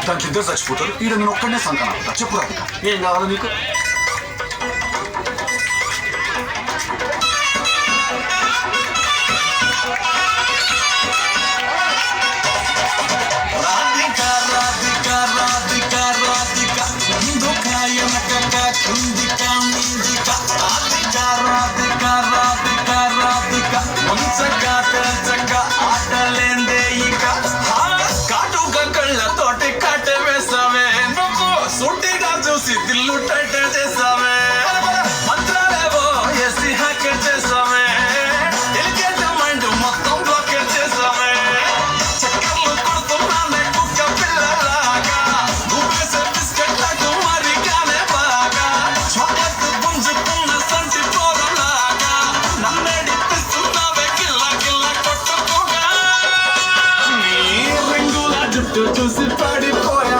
దాంట్లో ఇద్దరు చచ్చిపోతారు. ఈడ నేను ఒక్కడనే సంతానం. చెప్పు రాధిక, ఏం కావాలి నీకు? సుట్టిగా చూసి దిల్లు టైట్ చేసావే, మంత్రాలేవో ఎస్సీ హ్యాకెట్ చేసావే, ఎలికేట్ మైండ్ మొత్తం బ్లాకెట్ చేసావే, చక్కర్లు కొడుతున్నానే కుక్క పిల్లలాగా, నువ్వేసే బిస్కెట్ లాగా మరిగానే బాగా, చాక్లెట్ పుంజుకున్న సంటి పోరలాగా, నన్నేడిపిస్తున్నావే గిల్ల గిల్ల కొట్టుకోగా, నీ రింగుల జుట్టు చూసి పడిపోయా.